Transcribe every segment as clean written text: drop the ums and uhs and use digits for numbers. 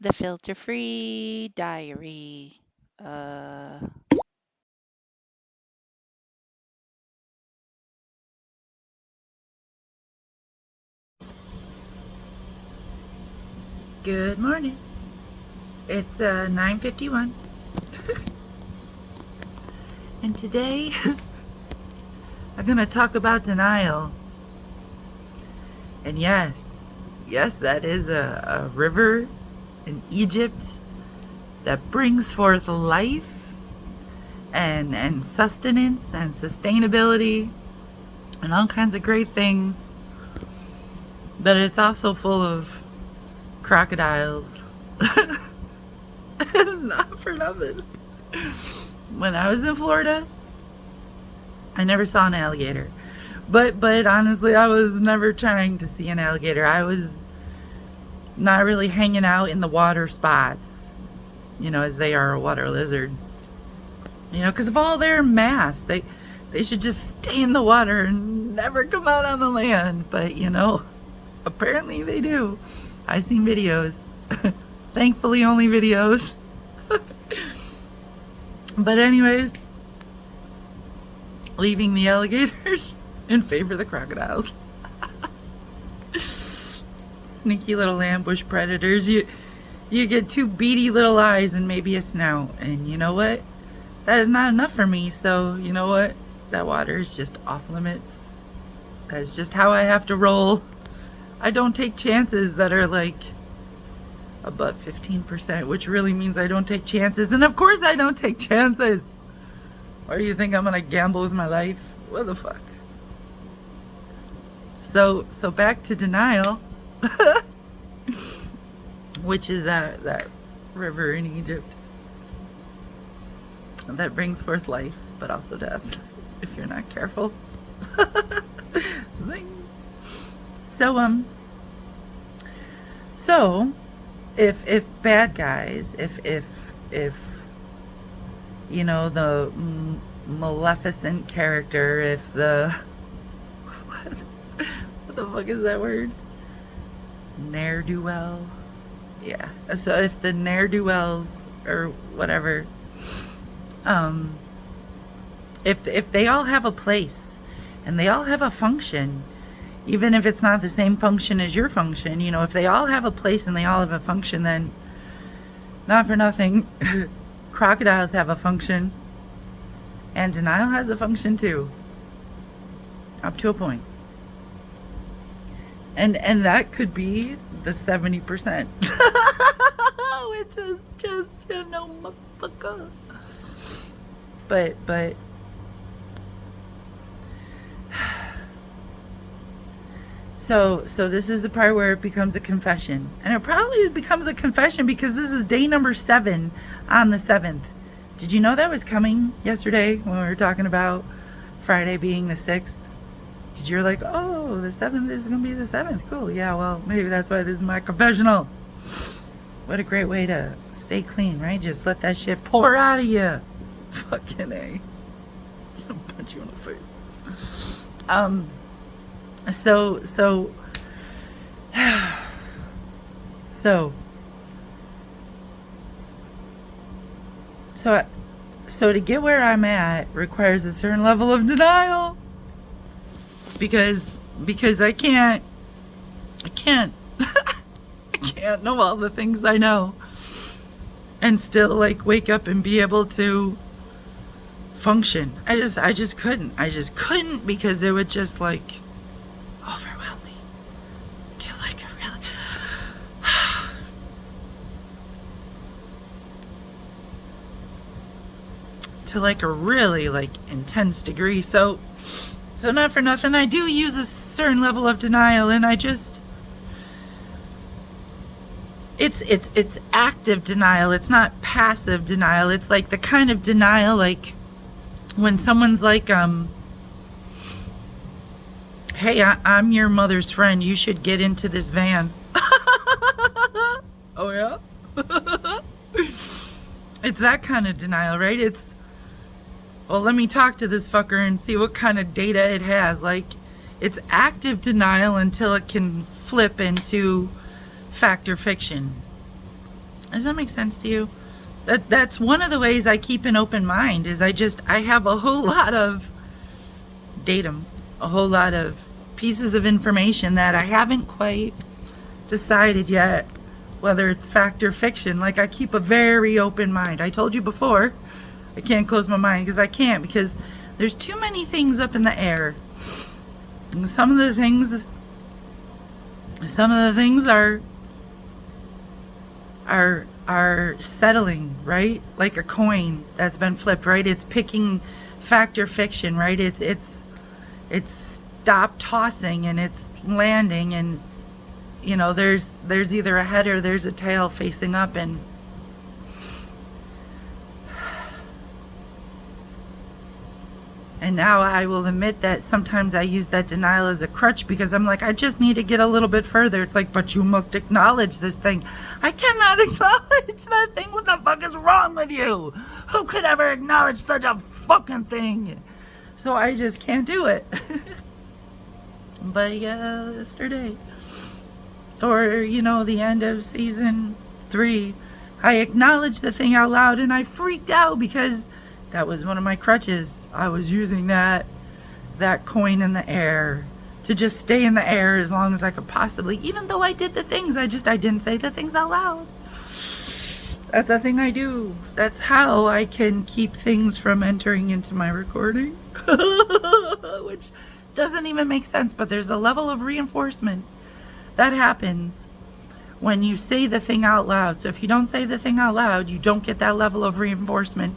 The filter-free diary. Uh, Good morning. It's 9:51. And today I'm going to talk about denial. And yes, that is a river in Egypt that brings forth life and sustenance and sustainability and all kinds of great things. But it's also full of crocodiles. Not for nothing. When I was in Florida, I never saw an alligator. But honestly, I was never trying to see an alligator. I was not really hanging out in the water spots, as they are a water lizard. Because of all their mass, they should just stay in the water and never come out on the land. But, apparently they do. I've seen videos. Thankfully, only videos. But anyways, leaving the alligators in favor of the crocodiles. Sneaky little ambush predators. You get two beady little eyes and maybe a snout. And you know what? That is not enough for me. So you know what? That water is just off limits. That's just how I have to roll. I don't take chances that are like above 15%, which really means I don't take chances. And of course I don't take chances. Or you think I'm gonna gamble with my life? What the fuck? So back to denial, which is that river in Egypt that brings forth life, but also death, if you're not careful. Zing. So if bad guys, if the Maleficent character, if the what the fuck is that word? Ne'er-do-well. Yeah. So if the ne'er-do-wells or whatever, if they all have a place and they all have a function, even if it's not the same function as your function, if they all have a place and they all have a function, then not for nothing, crocodiles have a function and denial has a function too, up to a point. And that could be the 70%, which is just, motherfucker. But So this is the part where it becomes a confession. And it probably becomes a confession because this is day number 7 on the 7th. Did you know that was coming yesterday when we were talking about Friday being the 6th? Did you like, oh, the 7th is going to be the 7th. Cool. Yeah, well, maybe that's why this is my confessional. What a great way to stay clean, right? Just let that shit pour out of you. Fucking A. I'll punch you in the face. So to get where I'm at requires a certain level of denial, because I can't I can't know all the things I know and still like wake up and be able to function. I just couldn't because it would just like overwhelm me to like a really like intense degree. So not for nothing, I do use a certain level of denial, and it's active denial. It's not passive denial. It's like the kind of denial like when someone's like, hey, I'm your mother's friend, you should get into this van. Oh yeah? It's that kind of denial, right? It's, well, let me talk to this fucker and see what kind of data it has. Like, it's active denial until it can flip into fact or fiction. Does that make sense to you? That's one of the ways I keep an open mind is I have a whole lot of datums, a whole lot of pieces of information that I haven't quite decided yet whether it's fact or fiction. Like, I keep a very open mind. I told you before, I can't close my mind because I can't, because there's too many things up in the air. And some of the things are settling, right? Like a coin that's been flipped, right? It's picking fact or fiction, right? It's stopped tossing and it's landing, and you know, there's either a head or there's a tail facing up. And now I will admit that sometimes I use that denial as a crutch, because I'm like, I just need to get a little bit further. It's like, but you must acknowledge this thing. I cannot acknowledge that thing. What the fuck is wrong with you? Who could ever acknowledge such a fucking thing? So I just can't do it. But yesterday, or you know, the end of season 3, I acknowledged the thing out loud and I freaked out because that was one of my crutches. I was using that coin in the air to just stay in the air as long as I could possibly, even though I did the things, I didn't say the things out loud. That's the thing I do. That's how I can keep things from entering into my recording. Which doesn't even make sense, but there's a level of reinforcement that happens when you say the thing out loud. So if you don't say the thing out loud, you don't get that level of reinforcement,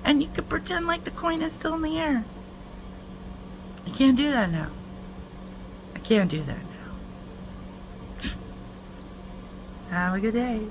and you could pretend like the coin is still in the air. I can't do that now. I can't do that now. Have a good day.